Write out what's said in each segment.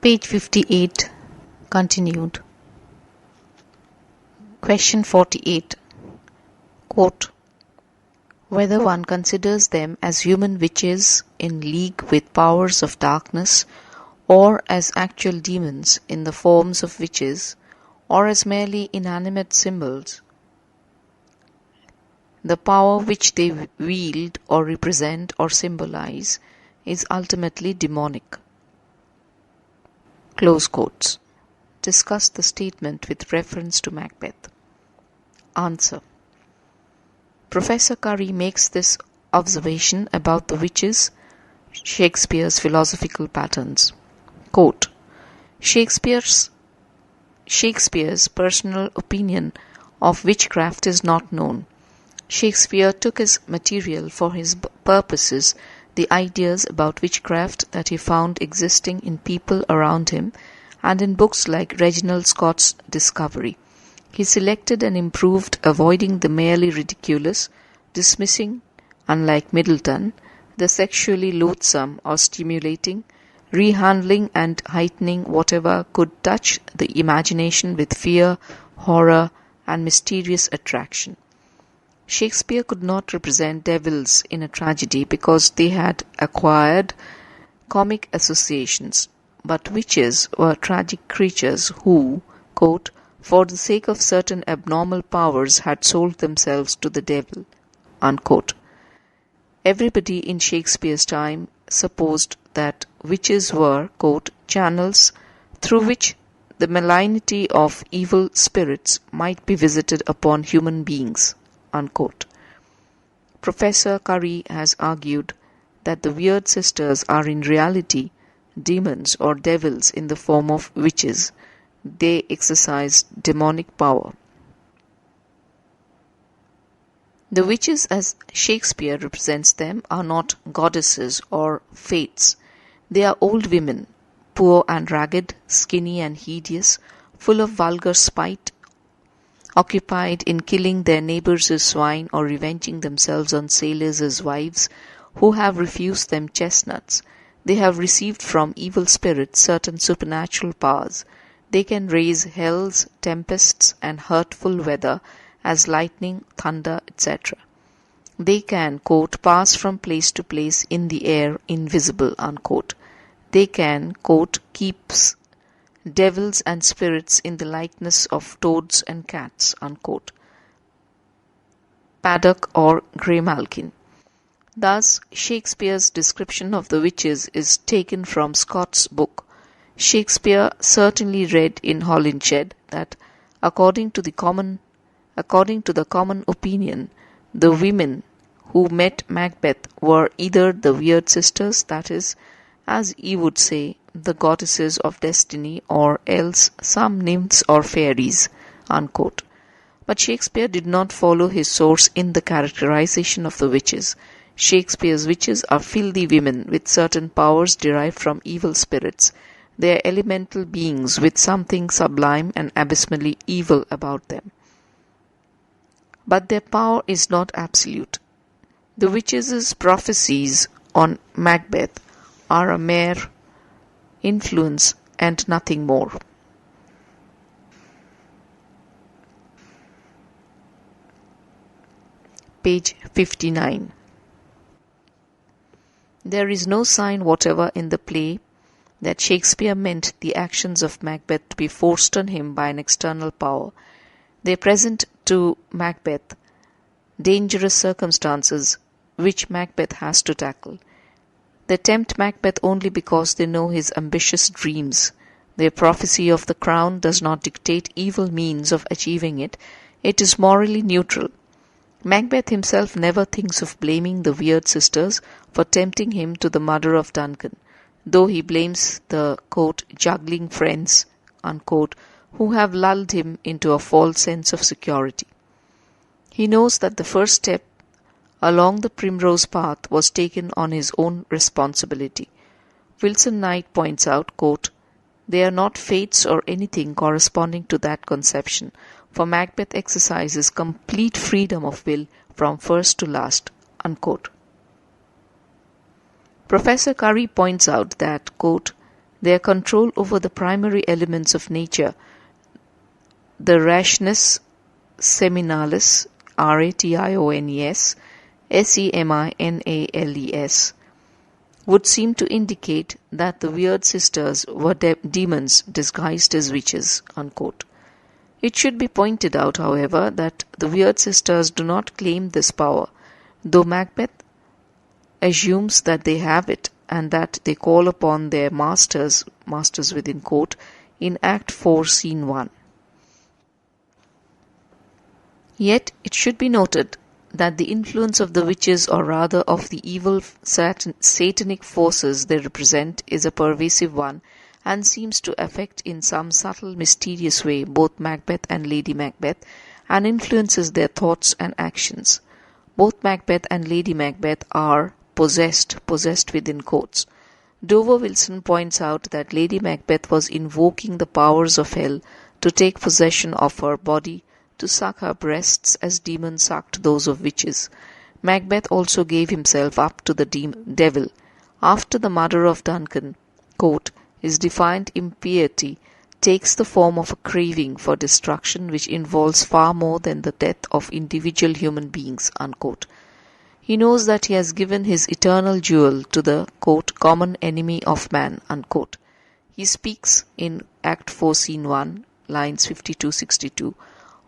Page 58, continued. Question 48. Quote, whether one considers them as human witches in league with powers of darkness, or as actual demons in the forms of witches, or as merely inanimate symbols, the power which they wield or represent or symbolize is ultimately demonic. Close quotes. Discuss the statement with reference to Macbeth. Answer. Professor Curry makes this observation about the witches, Shakespeare's philosophical patterns. Quote, Shakespeare's personal opinion of witchcraft is not known. Shakespeare took as material for his purposes the ideas about witchcraft that he found existing in people around him and in books like Reginald Scott's Discovery. He selected and improved, avoiding the merely ridiculous, dismissing, unlike Middleton, the sexually loathsome or stimulating, rehandling and heightening whatever could touch the imagination with fear, horror, and mysterious attraction. Shakespeare could not represent devils in a tragedy because they had acquired comic associations, but witches were tragic creatures who, quote, for the sake of certain abnormal powers had sold themselves to the devil, unquote. Everybody in Shakespeare's time supposed that witches were, quote, channels through which the malignity of evil spirits might be visited upon human beings, unquote. Professor Curry has argued that the Weird Sisters are in reality demons or devils in the form of witches. They exercise demonic power. The witches, as Shakespeare represents them, are not goddesses or fates. They are old women, poor and ragged, skinny and hideous, full of vulgar spite, occupied in killing their neighbors as swine or revenging themselves on sailors as wives who have refused them chestnuts. They have received from evil spirits certain supernatural powers. They can raise hells, tempests, and hurtful weather as lightning, thunder, etc. They can, quote, pass from place to place in the air invisible, unquote. They can, quote, keep devils and spirits in the likeness of toads and cats, unquote. Paddock or Graymalkin. Thus, Shakespeare's description of the witches is taken from Scott's book. Shakespeare certainly read in Holinshed that, according to the common opinion, the women who met Macbeth were either the Weird Sisters, that is, as he would say, the goddesses of destiny, or else some nymphs or fairies, unquote. But Shakespeare did not follow his source in the characterization of the witches. Shakespeare's witches are filthy women with certain powers derived from evil spirits. They are elemental beings with something sublime and abysmally evil about them. But their power is not absolute. The witches' prophecies on Macbeth are a mere influence and nothing more. Page 59. There is no sign whatever in the play that Shakespeare meant the actions of Macbeth to be forced on him by an external power. They present to Macbeth dangerous circumstances which Macbeth has to tackle. They tempt Macbeth only because they know his ambitious dreams. Their prophecy of the crown does not dictate evil means of achieving it. It is morally neutral. Macbeth himself never thinks of blaming the Weird Sisters for tempting him to the murder of Duncan, though he blames the, quote, juggling friends, unquote, who have lulled him into a false sense of security. He knows that the first step along the primrose path was taken on his own responsibility. Wilson Knight points out, quote, they are not fates or anything corresponding to that conception, for Macbeth exercises complete freedom of will from first to last, unquote. Professor Curry points out that, quote, Their control over the primary elements of nature, the rationis seminalis, rationes, seminales, would seem to indicate that the weird sisters were demons disguised as witches. Unquote. It should be pointed out, however, that the weird sisters do not claim this power, though Macbeth assumes that they have it and that they call upon their masters within quote, in Act 4, Scene 1. Yet it should be noted that the influence of the witches, or rather of the evil satanic forces they represent, is a pervasive one and seems to affect in some subtle, mysterious way both Macbeth and Lady Macbeth, and influences their thoughts and actions. Both Macbeth and Lady Macbeth are possessed within quotes. Dover Wilson points out that Lady Macbeth was invoking the powers of hell to take possession of her body, to suck her breasts as demons sucked those of witches. Macbeth also gave himself up to the devil. After the murder of Duncan, quote, his defiant impiety takes the form of a craving for destruction which involves far more than the death of individual human beings. Unquote. He knows that he has given his eternal jewel to the, quote, common enemy of man. Unquote. He speaks in Act 4, Scene 1, lines 52-62,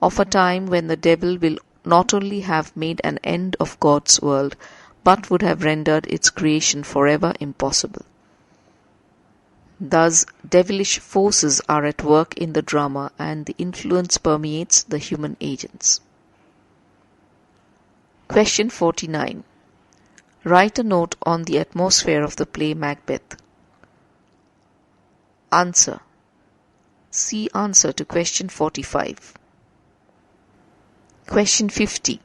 of a time when the devil will not only have made an end of God's world, but would have rendered its creation forever impossible. Thus, devilish forces are at work in the drama, and the influence permeates the human agents. Question 49. Write a note on the atmosphere of the play Macbeth. Answer. See answer to question 45. Question 50.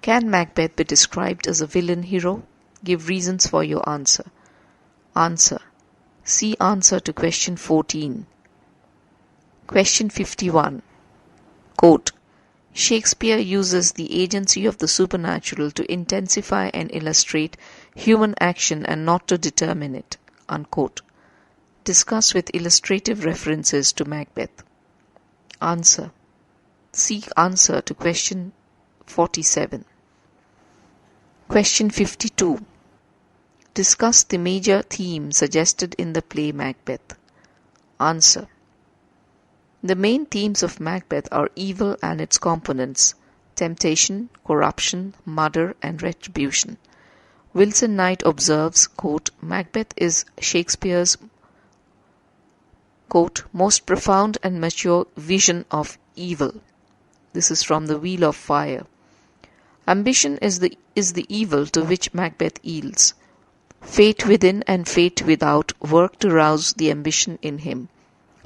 Can Macbeth be described as a villain hero? Give reasons for your answer. Answer. See answer to question 14. Question 51. Quote, Shakespeare uses the agency of the supernatural to intensify and illustrate human action and not to determine it. Unquote. Discuss with illustrative references to Macbeth. Answer. Seek answer to question 47. Question 52. Discuss the major theme suggested in the play Macbeth. Answer. The main themes of Macbeth are evil and its components: temptation, corruption, murder, and retribution. Wilson Knight observes, quote, Macbeth is Shakespeare's, quote, most profound and mature vision of evil. This is from The Wheel of Fire. Ambition is the evil to which Macbeth yields. Fate within and fate without work to rouse the ambition in him.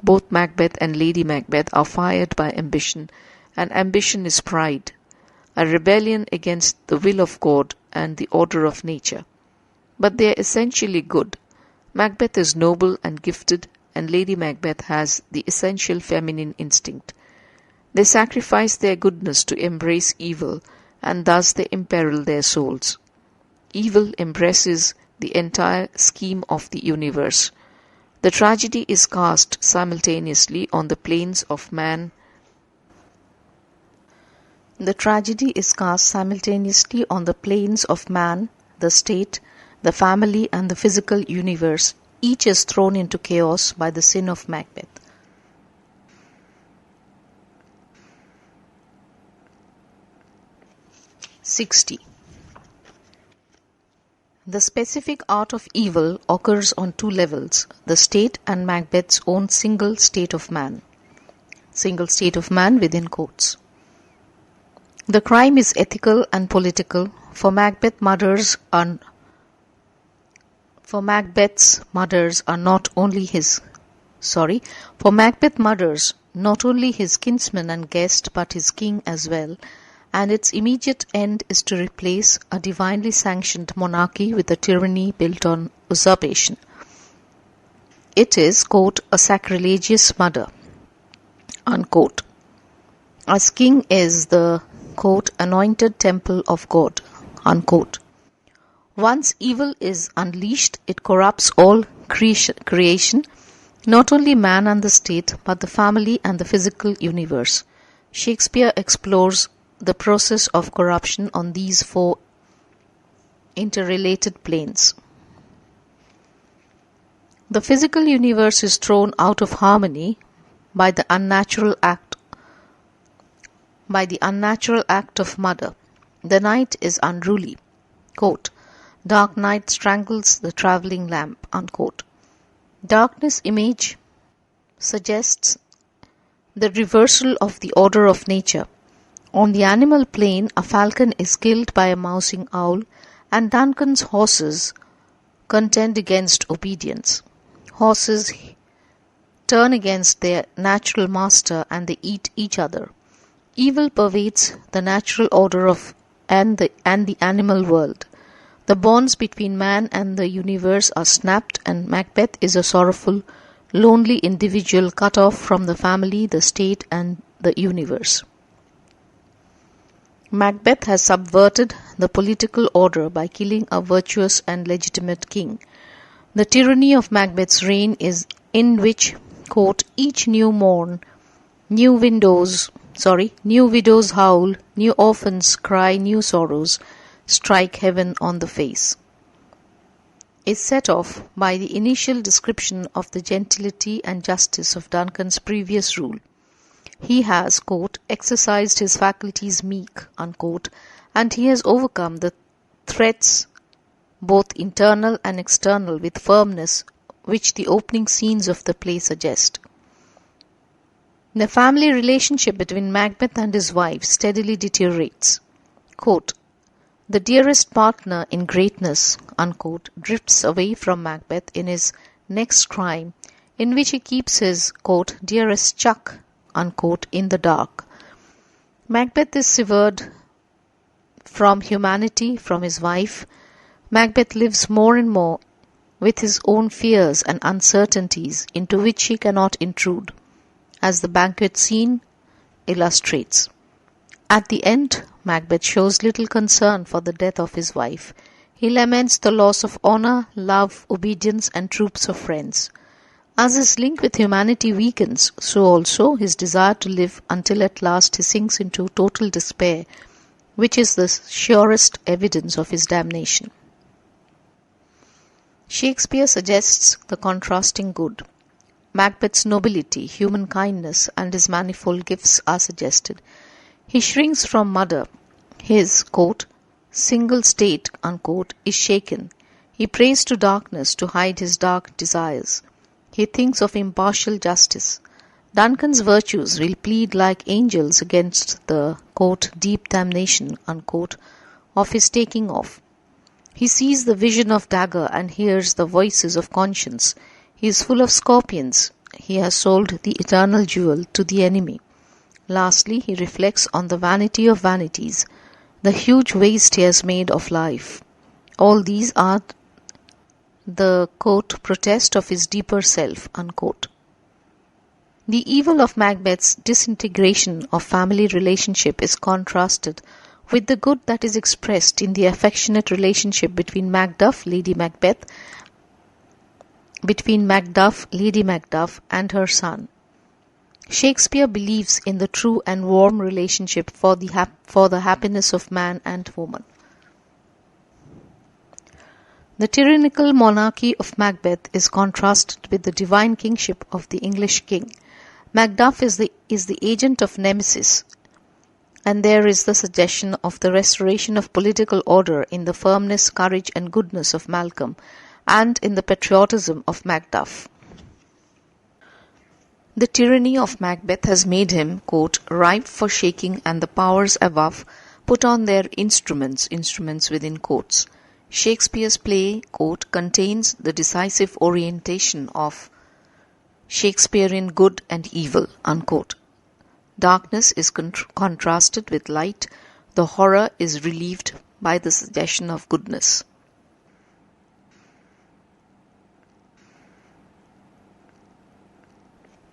Both Macbeth and Lady Macbeth are fired by ambition, and ambition is pride, a rebellion against the will of God and the order of nature. But they are essentially good. Macbeth is noble and gifted, and Lady Macbeth has the essential feminine instinct. They sacrifice their goodness to embrace evil, and thus they imperil their souls. Evil embraces the entire scheme of the universe. The tragedy is cast simultaneously on the planes of man. The tragedy is cast simultaneously on the planes of man, the state, the family, and the physical universe. Each is thrown into chaos by the sin of Macbeth. The specific art of evil occurs on two levels, the state and Macbeth's own single state of man. Single state of man within quotes. The crime is ethical and political, for Macbeth's murders are not only his kinsman and guest but his king as well, and its immediate end is to replace a divinely sanctioned monarchy with a tyranny built on usurpation. It is, quote, a sacrilegious murder, unquote, as king is the, quote, anointed temple of God, unquote. Once evil is unleashed, it corrupts all creation, not only man and the state, but the family and the physical universe. Shakespeare explores the process of corruption on these four interrelated planes. The physical universe is thrown out of harmony by the unnatural act of murder. The night is unruly. Quote, "Dark night strangles the travelling lamp." Unquote. Darkness image suggests the reversal of the order of nature. On the animal plane, a falcon is killed by a mousing owl, and Duncan's horses contend against obedience. Horses turn against their natural master and they eat each other. Evil pervades the natural order and the animal world. The bonds between man and the universe are snapped, and Macbeth is a sorrowful, lonely individual cut off from the family, the state, and the universe. Macbeth has subverted the political order by killing a virtuous and legitimate king. The tyranny of Macbeth's reign is in which, quote, "each new morn, new widows howl, new orphans cry, new sorrows strike heaven on the face," is set off by the initial description of the gentility and justice of Duncan's previous rule. He has, quote, "exercised his faculties meek," unquote, and he has overcome the threats, both internal and external, with firmness which the opening scenes of the play suggest. The family relationship between Macbeth and his wife steadily deteriorates. Quote, "The dearest partner in greatness," unquote, drifts away from Macbeth in his next crime, in which he keeps his, quote, "dearest chuck," unquote, in the dark. Macbeth is severed from humanity, from his wife. Macbeth lives more and more with his own fears and uncertainties into which he cannot intrude, as the banquet scene illustrates. At the end, Macbeth shows little concern for the death of his wife. He laments the loss of honor, love, obedience, and troops of friends. As his link with humanity weakens, so also his desire to live, until at last he sinks into total despair, which is the surest evidence of his damnation. Shakespeare suggests the contrasting good. Macbeth's nobility, human kindness, and his manifold gifts are suggested. He shrinks from murder. His, quote, "single state," unquote, is shaken. He prays to darkness to hide his dark desires. He thinks of impartial justice. Duncan's virtues will plead like angels against the, quote, "deep damnation," unquote, of his taking off. He sees the vision of dagger and hears the voices of conscience. He is full of scorpions. He has sold the eternal jewel to the enemy. Lastly, he reflects on the vanity of vanities, the huge waste he has made of life. All these are the, quote, "protest of his deeper self," unquote. The evil of Macbeth's disintegration of family relationship is contrasted with the good that is expressed in the affectionate relationship between Macduff, Lady Macbeth, and her son. Shakespeare believes in the true and warm relationship for the happiness of man and woman. The tyrannical monarchy of Macbeth is contrasted with the divine kingship of the English king. Macduff is the agent of Nemesis, and there is the suggestion of the restoration of political order in the firmness, courage, and goodness of Malcolm, and in the patriotism of Macduff. The tyranny of Macbeth has made him, quote, "ripe for shaking, and the powers above put on their instruments within quotes." Shakespeare's play, quote, contains the decisive orientation of Shakespearean good and evil, unquote. Darkness is contrasted with light. The horror is relieved by the suggestion of goodness.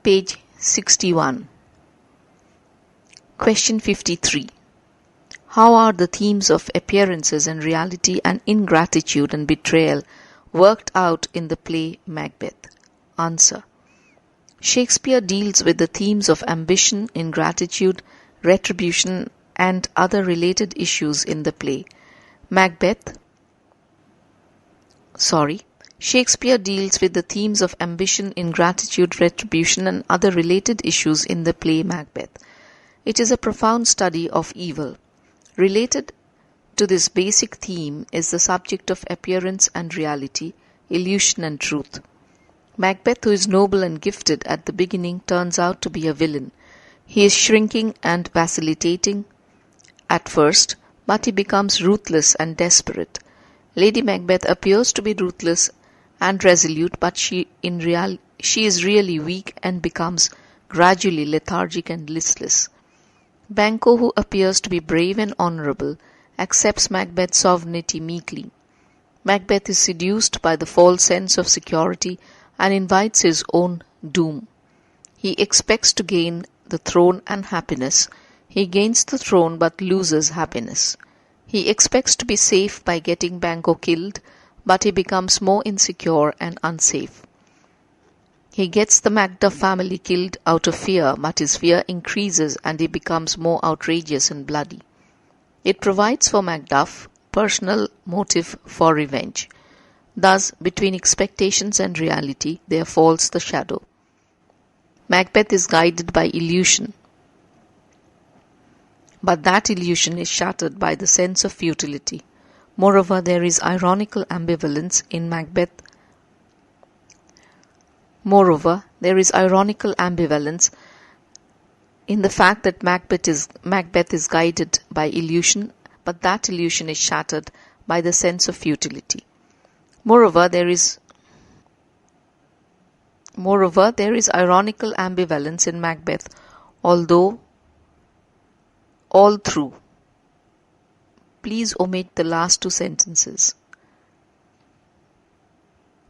Page 61. Question 53. How are the themes of appearances and reality and ingratitude and betrayal worked out in the play Macbeth? Answer. Shakespeare deals with the themes of ambition, ingratitude, retribution, and other related issues in the play. Shakespeare deals with the themes of ambition, ingratitude, retribution, and other related issues in the play Macbeth. It is a profound study of evil. Related to this basic theme is the subject of appearance and reality, illusion and truth. Macbeth, who is noble and gifted at the beginning, turns out to be a villain. He is shrinking and vacillating at first, but he becomes ruthless and desperate. Lady Macbeth appears to be ruthless and resolute, but she is really weak and becomes gradually lethargic and listless. Banquo, who appears to be brave and honourable, accepts Macbeth's sovereignty meekly. Macbeth is seduced by the false sense of security and invites his own doom. He expects to gain the throne and happiness. He gains the throne but loses happiness. He expects to be safe by getting Banquo killed, but he becomes more insecure and unsafe. He gets the Macduff family killed out of fear, but his fear increases and he becomes more outrageous and bloody. It provides for Macduff personal motive for revenge. Thus, between expectations and reality, there falls the shadow. Macbeth is guided by illusion, but that illusion is shattered by the sense of futility. Moreover, there is ironical ambivalence in Macbeth. In the fact that Macbeth is guided by illusion, but that illusion is shattered by the sense of futility. Moreover, there is ironical ambivalence in Macbeth, all through. Please omit the last two sentences.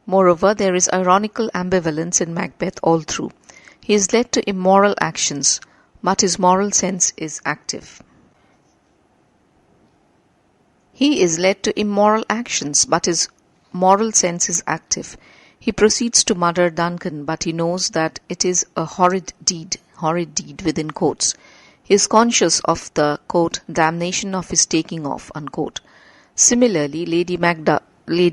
Moreover, there is ironical ambivalence in Macbeth all through. He is led to immoral actions, but his moral sense is active. He proceeds to murder Duncan, but he knows that it is a horrid deed within quotes. He is conscious of the, quote, damnation of his taking off, unquote. Similarly, Lady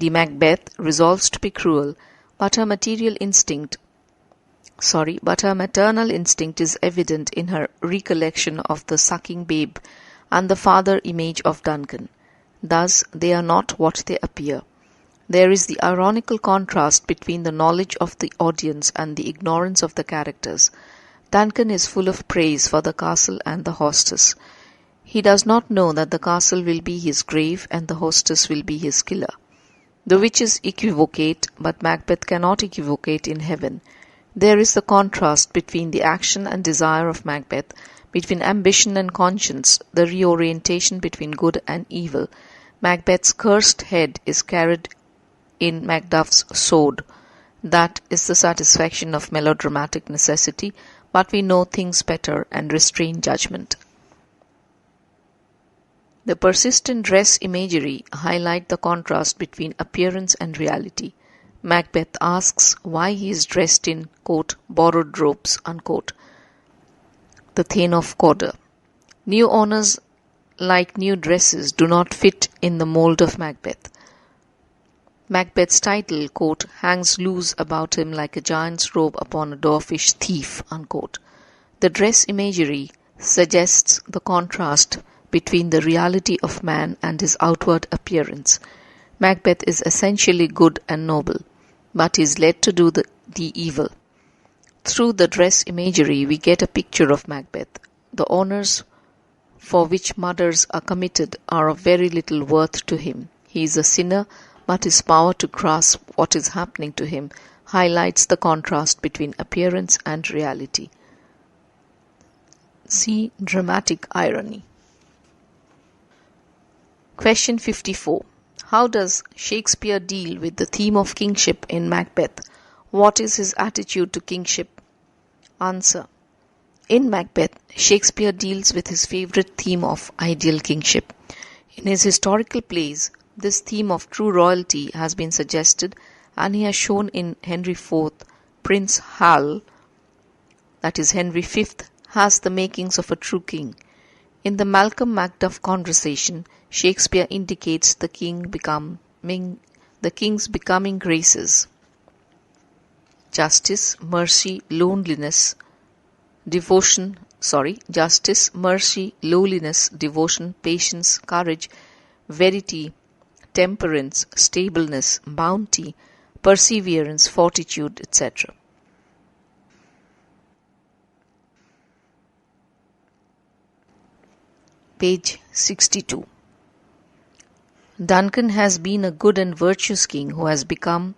Macbeth resolves to be cruel, but her maternal instinct is evident in her recollection of the sucking babe and the father image of Duncan. Thus, they are not what they appear. There is the ironical contrast between the knowledge of the audience and the ignorance of the characters. Duncan is full of praise for the castle and the hostess. He does not know that the castle will be his grave and the hostess will be his killer. The witches equivocate, but Macbeth cannot equivocate in heaven. There is the contrast between the action and desire of Macbeth, between ambition and conscience, the reorientation between good and evil. Macbeth's cursed head is carried in Macduff's sword. That is the satisfaction of melodramatic necessity, but we know things better and restrain judgment. The persistent dress imagery highlight the contrast between appearance and reality. Macbeth asks why he is dressed in, quote, borrowed robes, unquote. The Thane of Cawdor. New honours, like new dresses, do not fit in the mould of Macbeth. Macbeth's title, quote, hangs loose about him like a giant's robe upon a dwarfish thief, unquote. The dress imagery suggests the contrast between the reality of man and his outward appearance. Macbeth is essentially good and noble, but is led to do the evil. Through the dress imagery, we get a picture of Macbeth. The honours for which murders are committed are of very little worth to him. He is a sinner, but his power to grasp what is happening to him highlights the contrast between appearance and reality. See dramatic irony. Question 54. How does Shakespeare deal with the theme of kingship in Macbeth? What is his attitude to kingship? Answer. In Macbeth, Shakespeare deals with his favourite theme of ideal kingship. In his historical plays, This theme of true royalty has been suggested, and he has shown in Henry IV, Prince Hal, that is Henry V, has the makings of a true king. In the Malcolm Macduff conversation, Shakespeare indicates the king's becoming graces: justice, mercy, lowliness, devotion, patience, courage, verity, temperance, stableness, bounty, perseverance, fortitude, etc. Page 62. Duncan has been a good and virtuous king who has borne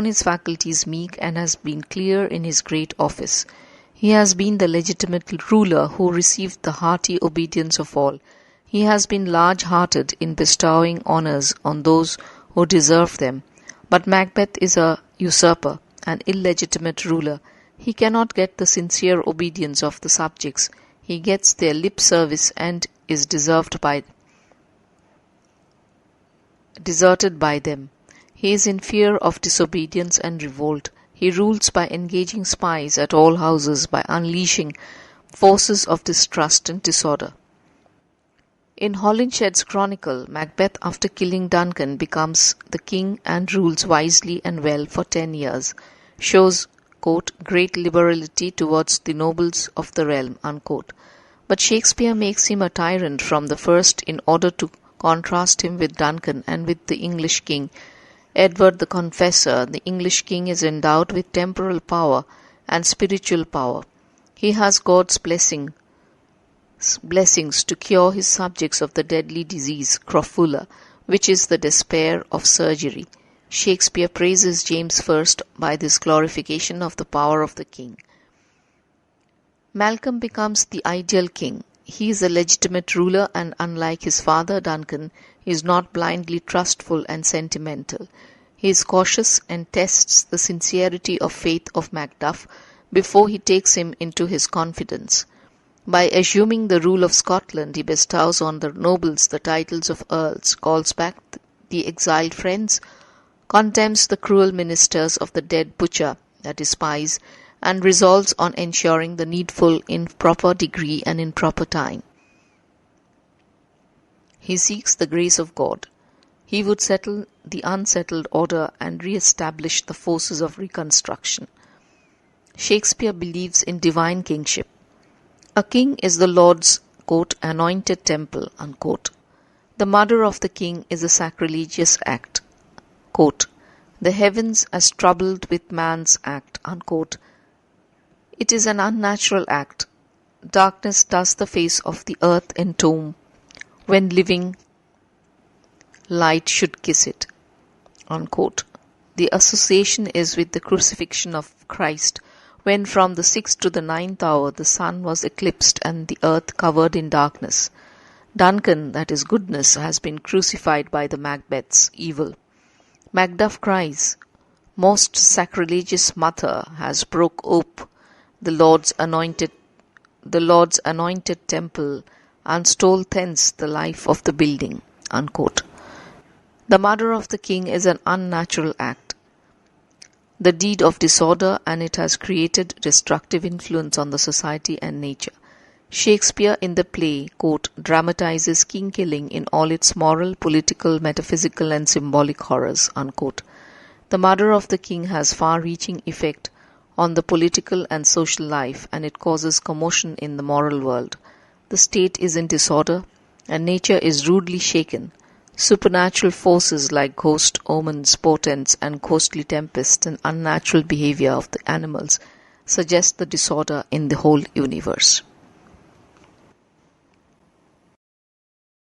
his faculties meek and has been clear in his great office. He has been the legitimate ruler who received the hearty obedience of all. He has been large-hearted in bestowing honours on those who deserve them. But Macbeth is a usurper, an illegitimate ruler. He cannot get the sincere obedience of the subjects. He gets their lip service and is deserted by them. He is in fear of disobedience and revolt. He rules by engaging spies at all houses, by unleashing forces of distrust and disorder. In Holinshed's chronicle, Macbeth, after killing Duncan, becomes the king and rules wisely and well for 10 years, shows, quote, great liberality towards the nobles of the realm, unquote. But Shakespeare makes him a tyrant from the first in order to contrast him with Duncan and with the English king. Edward the Confessor, the English king, is endowed with temporal power and spiritual power. He has God's blessings to cure his subjects of the deadly disease, crofula, which is the despair of surgery. Shakespeare praises James I by this glorification of the power of the king. Malcolm becomes the ideal king. He is a legitimate ruler, and unlike his father Duncan, he is not blindly trustful and sentimental. He is cautious and tests the sincerity of faith of Macduff before he takes him into his confidence. By assuming the rule of Scotland, he bestows on the nobles the titles of earls, calls back the exiled friends, condemns the cruel ministers of the dead butcher, that is spies, and resolves on ensuring the needful in proper degree and in proper time. He seeks the grace of God. He would settle the unsettled order and re-establish the forces of reconstruction. Shakespeare believes in divine kingship. A king is the Lord's, quote, anointed temple, unquote. The murder of the king is a sacrilegious act. Quote, the heavens as troubled with man's act, unquote. It is an unnatural act. Darkness does the face of the earth entomb, when living light should kiss it, unquote. The association is with the crucifixion of Christ, when from the 6th to the 9th hour the sun was eclipsed and the earth covered in darkness. Duncan, that is goodness, has been crucified by the Macbeth's evil. Macduff cries, most sacrilegious mother has broke ope the Lord's anointed temple, and stole thence the life of the building, unquote. The murder of the king is an unnatural act, the deed of disorder, and it has created destructive influence on the society and nature. Shakespeare in the play, quote, dramatizes king killing in all its moral, political, metaphysical and symbolic horrors, unquote. The murder of the king has far-reaching effect on the political and social life, and it causes commotion in the moral world. The state is in disorder, and nature is rudely shaken. Supernatural forces like ghost omens, portents, and ghostly tempests and unnatural behavior of the animals suggest the disorder in the whole universe.